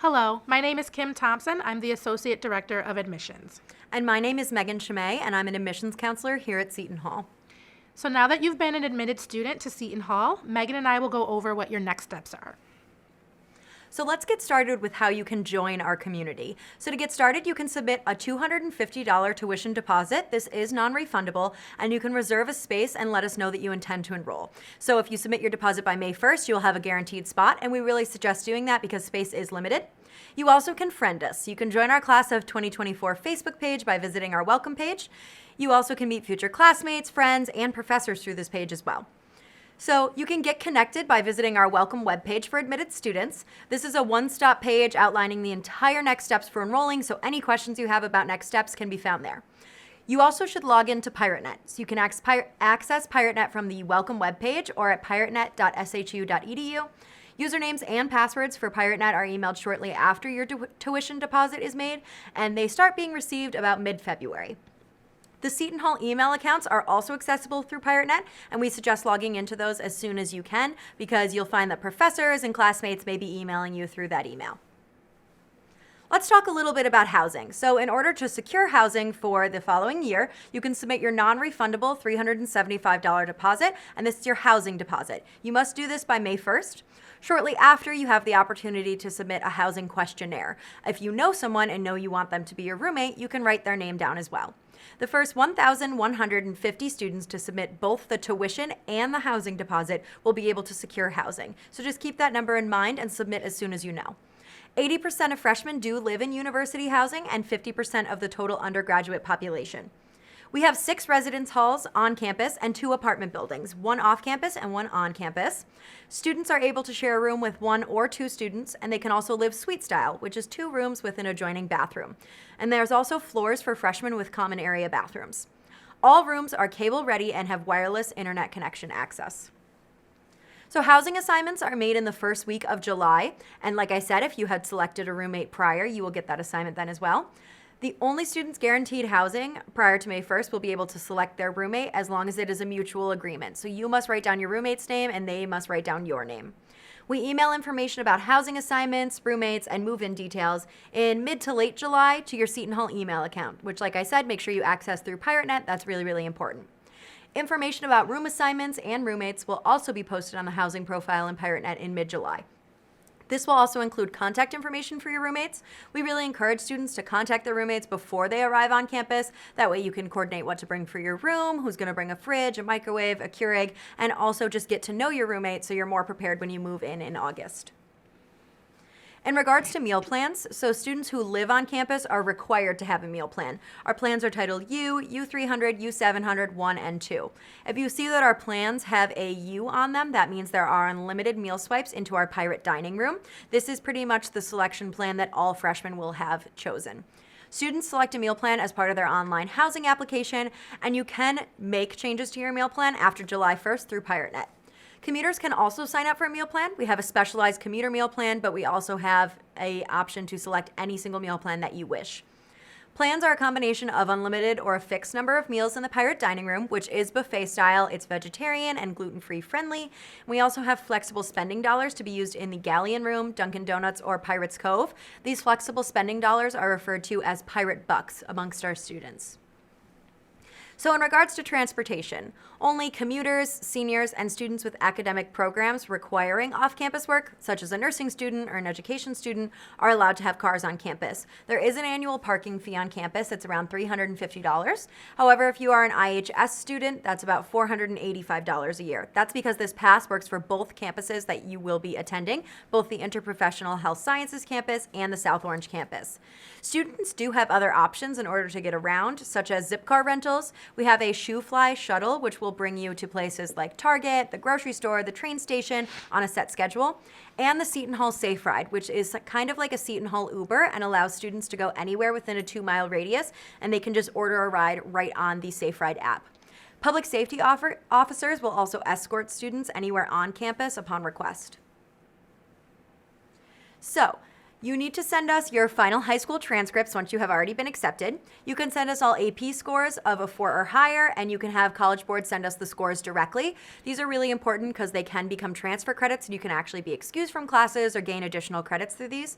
Hello, my name is Kim Thompson. I'm the Associate Director of Admissions. And my name is Megan Chimay, and I'm an admissions counselor here at Seton Hall. So now that you've been an admitted student to Seton Hall, Megan and I will go over what your next steps are. So let's get started with how you can join our community. So to get started, you can submit a $250 tuition deposit. This is non-refundable, and you can reserve a space and let us know that you intend to enroll. So if you submit your deposit by May 1st, you'll have a guaranteed spot, and we really suggest doing that because space is limited. You also can friend us. You can join our Class of 2024 Facebook page by visiting our welcome page. You also can meet future classmates, friends, and professors through this page as well. So you can get connected by visiting our welcome webpage for admitted students. This is a one-stop page outlining the entire next steps for enrolling, so any questions you have about next steps can be found there. You also should log into PirateNet. So you can access PirateNet from the welcome webpage or at piratenet.shu.edu. Usernames and passwords for PirateNet are emailed shortly after your tuition deposit is made, and they start being received about mid-February. The Seton Hall email accounts are also accessible through PirateNet, and we suggest logging into those as soon as you can because you'll find that professors and classmates may be emailing you through that email. Let's talk a little bit about housing. So in order to secure housing for the following year, you can submit your non-refundable $375 deposit, and this is your housing deposit. You must do this by May 1st. Shortly after, you have the opportunity to submit a housing questionnaire. If you know someone and know you want them to be your roommate, you can write their name down as well. The first 1,150 students to submit both the tuition and the housing deposit will be able to secure housing. So just keep that number in mind and submit as soon as you know. 80% of freshmen do live in university housing and 50% of the total undergraduate population. We have 6 residence halls on campus and 2 apartment buildings, 1 off campus and 1 on campus. Students are able to share a room with 1 or 2 students, and they can also live suite style, which is 2 rooms with an adjoining bathroom. And there's also floors for freshmen with common area bathrooms. All rooms are cable ready and have wireless internet connection access. So housing assignments are made in the first week of July, and like I said, if you had selected a roommate prior, you will get that assignment then as well. The only students guaranteed housing prior to May 1st will be able to select their roommate as long as it is a mutual agreement. So you must write down your roommate's name and they must write down your name. We email information about housing assignments, roommates, and move-in details in mid to late July to your Seton Hall email account, which, like I said, make sure you access through PirateNet. That's really, really important. Information about room assignments and roommates will also be posted on the housing profile in PirateNet in mid-July. This will also include contact information for your roommates. We really encourage students to contact their roommates before they arrive on campus. That way you can coordinate what to bring for your room, who's going to bring a fridge, a microwave, a Keurig, and also just get to know your roommate so you're more prepared when you move in August. In regards to meal plans, so students who live on campus are required to have a meal plan. Our plans are titled U, U300, U700, 1, and 2. If you see that our plans have a U on them, that means there are unlimited meal swipes into our pirate dining room. This is pretty much the selection plan that all freshmen will have chosen. Students select a meal plan as part of their online housing application, and you can make changes to your meal plan after July 1st through PirateNet. Commuters can also sign up for a meal plan. We have a specialized commuter meal plan, but we also have an option to select any single meal plan that you wish. Plans are a combination of unlimited or a fixed number of meals in the Pirate Dining Room, which is buffet style. It's vegetarian and gluten-free friendly. We also have flexible spending dollars to be used in the Galleon Room, Dunkin' Donuts, or Pirates Cove. These flexible spending dollars are referred to as Pirate Bucks amongst our students. So in regards to transportation, only commuters, seniors, and students with academic programs requiring off-campus work, such as a nursing student or an education student, are allowed to have cars on campus. There is an annual parking fee on campus. It's around $350. However, if you are an IHS student, that's about $485 a year. That's because this pass works for both campuses that you will be attending, both the Interprofessional Health Sciences campus and the South Orange campus. Students do have other options in order to get around, such as zip car rentals. We have a Shoe-Fly shuttle, which will bring you to places like Target, the grocery store, the train station on a set schedule, and the Seton Hall Safe Ride, which is kind of like a Seton Hall Uber and allows students to go anywhere within a 2-mile radius, and they can just order a ride right on the Safe Ride app. Public safety officers will also escort students anywhere on campus upon request. So, you need to send us your final high school transcripts once you have already been accepted. You can send us all AP scores of a 4 or higher, and you can have College Board send us the scores directly. These are really important because they can become transfer credits, and you can actually be excused from classes or gain additional credits through these.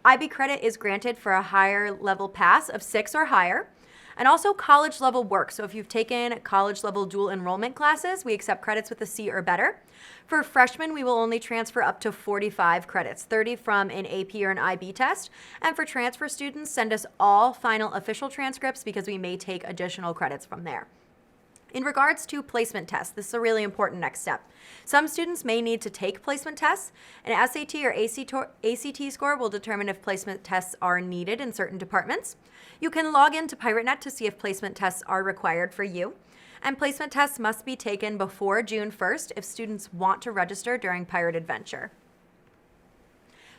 IB credit is granted for a higher level pass of 6 or higher. And also college level work. So if you've taken college level dual enrollment classes, we accept credits with a C or better. For freshmen, we will only transfer up to 45 credits, 30 from an AP or an IB test. And for transfer students, send us all final official transcripts because we may take additional credits from there. In regards to placement tests, this is a really important next step. Some students may need to take placement tests. An SAT or ACT score will determine if placement tests are needed in certain departments. You can log into PirateNet to see if placement tests are required for you. And placement tests must be taken before June 1st if students want to register during Pirate Adventure.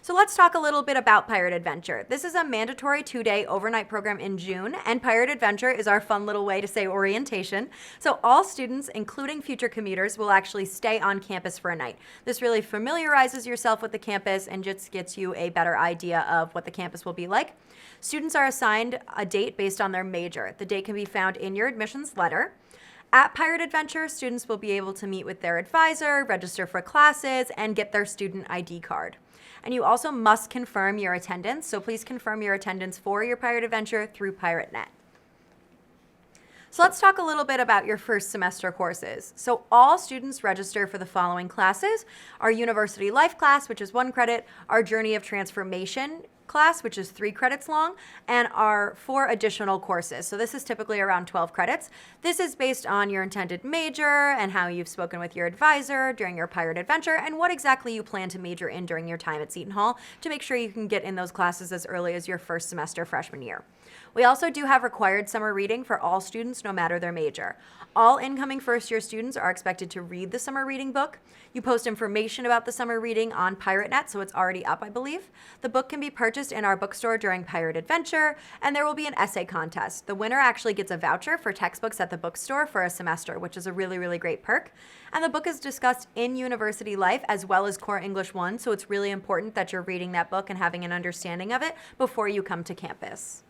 So let's talk a little bit about Pirate Adventure. This is a mandatory 2-day overnight program in June, and Pirate Adventure is our fun little way to say orientation. So all students, including future commuters, will actually stay on campus for a night. This really familiarizes yourself with the campus and just gets you a better idea of what the campus will be like. Students are assigned a date based on their major. The date can be found in your admissions letter. At Pirate Adventure, students will be able to meet with their advisor, register for classes, and get their student ID card. And you also must confirm your attendance, so please confirm your attendance for your Pirate Adventure through PirateNet. So let's talk a little bit about your first semester courses. So all students register for the following classes: our University Life class, which is 1 credit, our Journey of Transformation class, which is 3 credits long, and our 4 additional courses. So this is typically around 12 credits. This is based on your intended major and how you've spoken with your advisor during your Pirate Adventure and what exactly you plan to major in during your time at Seton Hall to make sure you can get in those classes as early as your first semester freshman year. We also do have required summer reading for all students, no matter their major. All incoming first-year students are expected to read the summer reading book. You post information about the summer reading on PirateNet, so it's already up, I believe. The book can be purchased in our bookstore during Pirate Adventure, and there will be an essay contest. The winner actually gets a voucher for textbooks at the bookstore for a semester, which is a really, really great perk. And the book is discussed in University Life as well as Core English 1, so it's really important that you're reading that book and having an understanding of it before you come to campus.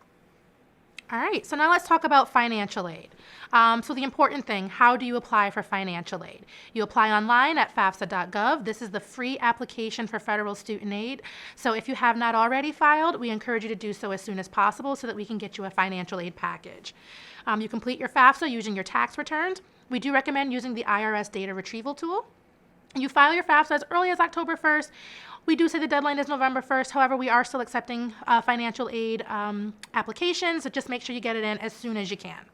All right, so now let's talk about financial aid. So the important thing, how do you apply for financial aid? You apply online at fafsa.gov. This is the free application for federal student aid. So if you have not already filed, we encourage you to do so as soon as possible so that we can get you a financial aid package. You complete your FAFSA using your tax returns. We do recommend using the IRS data retrieval tool. You file your FAFSA as early as October 1st. We do say the deadline is November 1st. However, we are still accepting financial aid applications, so just make sure you get it in as soon as you can.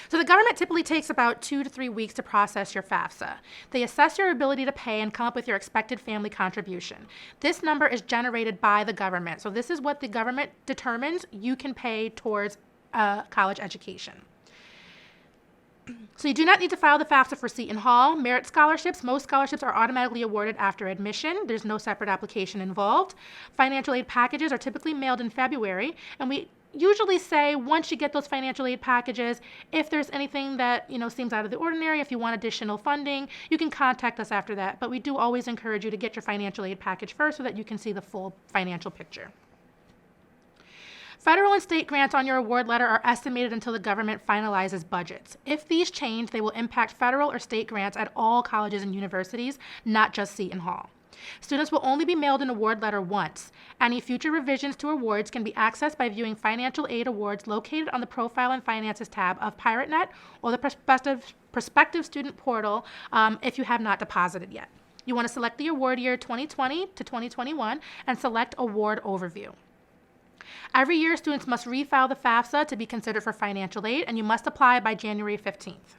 So the government typically takes about 2 to 3 weeks to process your FAFSA. They assess your ability to pay and come up with your expected family contribution. This number is generated by the government. So this is what the government determines you can pay towards college education. So you do not need to file the FAFSA for Seton Hall. Merit scholarships, most scholarships are automatically awarded after admission. There's no separate application involved. Financial aid packages are typically mailed in February, and we usually say once you get those financial aid packages, if there's anything that seems out of the ordinary, if you want additional funding, you can contact us after that. But we do always encourage you to get your financial aid package first so that you can see the full financial picture. Federal and state grants on your award letter are estimated until the government finalizes budgets. If these change, they will impact federal or state grants at all colleges and universities, not just Seton Hall. Students will only be mailed an award letter once. Any future revisions to awards can be accessed by viewing financial aid awards located on the Profile and Finances tab of PirateNet or the Prospective Student Portal if you have not deposited yet. You want to select the award year 2020 to 2021 and select Award Overview. Every year, students must refile the FAFSA to be considered for financial aid, and you must apply by January 15th.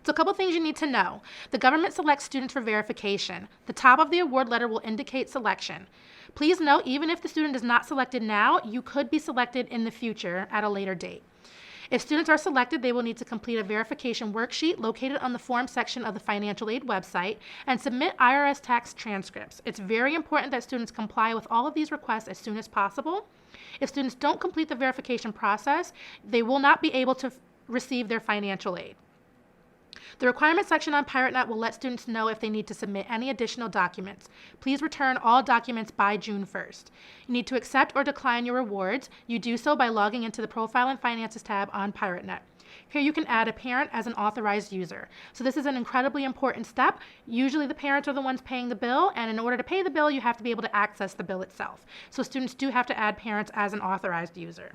So a couple things you need to know. The government selects students for verification. The top of the award letter will indicate selection. Please note, even if the student is not selected now, you could be selected in the future at a later date. If students are selected, they will need to complete a verification worksheet located on the form section of the financial aid website and submit IRS tax transcripts. It's very important that students comply with all of these requests as soon as possible. If students don't complete the verification process, they will not be able to receive their financial aid. The requirements section on PirateNet will let students know if they need to submit any additional documents. Please return all documents by June 1st. You need to accept or decline your rewards. You do so by logging into the Profile and Finances tab on PirateNet. Here you can add a parent as an authorized user. So this is an incredibly important step. Usually the parents are the ones paying the bill, and in order to pay the bill, you have to be able to access the bill itself. So students do have to add parents as an authorized user.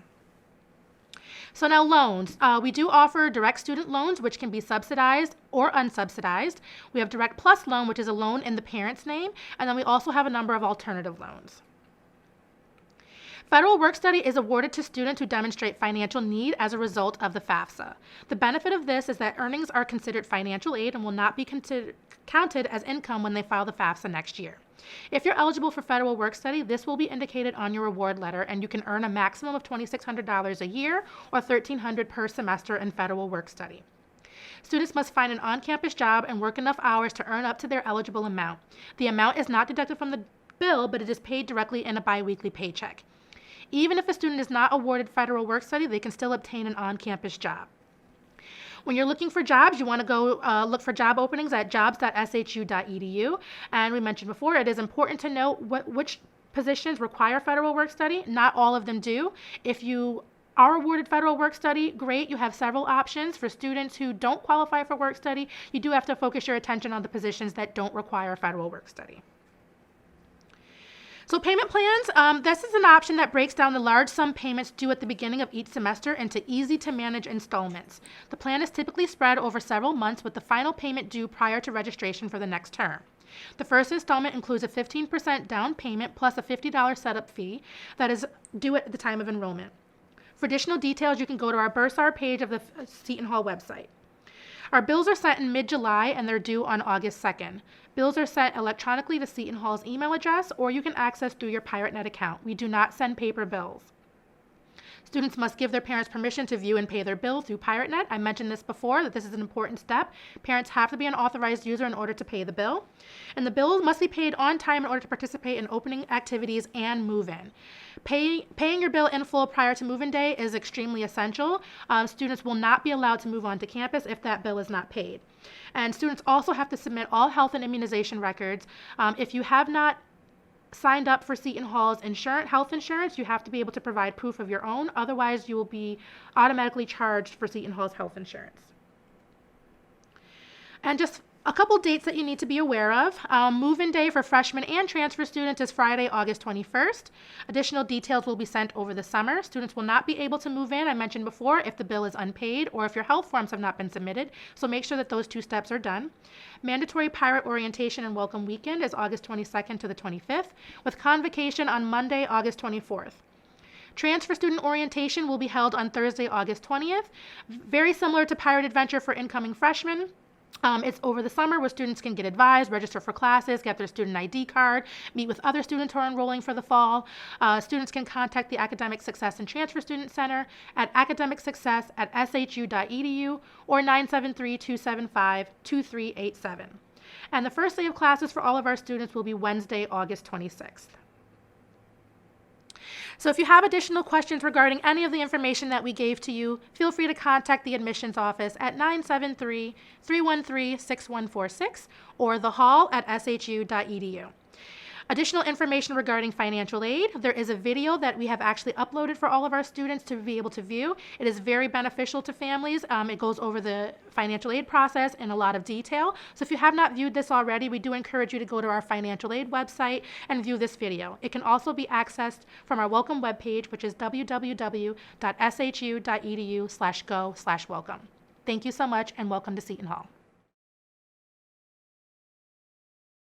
So now loans. We do offer direct student loans, which can be subsidized or unsubsidized. We have Direct Plus loan, which is a loan in the parent's name, and then we also have a number of alternative loans. Federal work study is awarded to students who demonstrate financial need as a result of the FAFSA. The benefit of this is that earnings are considered financial aid and will not be counted as income when they file the FAFSA next year. If you're eligible for federal work study, this will be indicated on your award letter, and you can earn a maximum of $2,600 a year or $1,300 per semester in federal work study. Students must find an on-campus job and work enough hours to earn up to their eligible amount. The amount is not deducted from the bill, but it is paid directly in a biweekly paycheck. Even if a student is not awarded federal work study, they can still obtain an on-campus job. When you're looking for jobs, you want to go look for job openings at jobs.shu.edu. And we mentioned before, it is important to note which positions require federal work study. Not all of them do. If you are awarded federal work study, great, you have several options. For students who don't qualify for work study, you do have to focus your attention on the positions that don't require federal work study. So payment plans, this is an option that breaks down the large sum payments due at the beginning of each semester into easy-to-manage installments. The plan is typically spread over several months with the final payment due prior to registration for the next term. The first installment includes a 15% down payment plus a $50 setup fee that is due at the time of enrollment. For additional details, you can go to our Bursar page of the Seton Hall website. Our bills are sent in mid-July and they're due on August 2nd. Bills are sent electronically to Seton Hall's email address, or you can access through your PirateNet account. We do not send paper bills. Students must give their parents permission to view and pay their bill through PirateNet. I mentioned this before, that this is an important step. Parents have to be an authorized user in order to pay the bill. And the bill must be paid on time in order to participate in opening activities and move-in. Paying your bill in full prior to move-in day is extremely essential. Students will not be allowed to move on to campus if that bill is not paid. And students also have to submit all health and immunization records. If you have not signed up for Seton Hall's health insurance, you have to be able to provide proof of your own. Otherwise, you will be automatically charged for Seton Hall's health insurance. And just a couple dates that you need to be aware of. Move-in day for freshmen and transfer students is Friday, August 21st. Additional details will be sent over the summer. Students will not be able to move in, I mentioned before, if the bill is unpaid or if your health forms have not been submitted. So make sure that those two steps are done. Mandatory pirate orientation and welcome weekend is August 22nd to the 25th, with convocation on Monday, August 24th. Transfer student orientation will be held on Thursday, August 20th. Very similar to Pirate Adventure for incoming freshmen. It's over the summer where students can get advised, register for classes, get their student ID card, meet with other students who are enrolling for the fall. Students can contact the Academic Success and Transfer Student Center at academicsuccess@shu.edu or 973-275-2387. And the first day of classes for all of our students will be Wednesday, August 26th. So if you have additional questions regarding any of the information that we gave to you, feel free to contact the admissions office at 973-313-6146 or the hall at shu.edu. Additional information regarding financial aid, there is a video that we have actually uploaded for all of our students to be able to view. It is very beneficial to families. It goes over the financial aid process in a lot of detail. So if you have not viewed this already, we do encourage you to go to our financial aid website and view this video. It can also be accessed from our welcome webpage, which is www.shu.edu/go/welcome. Thank you so much and welcome to Seton Hall.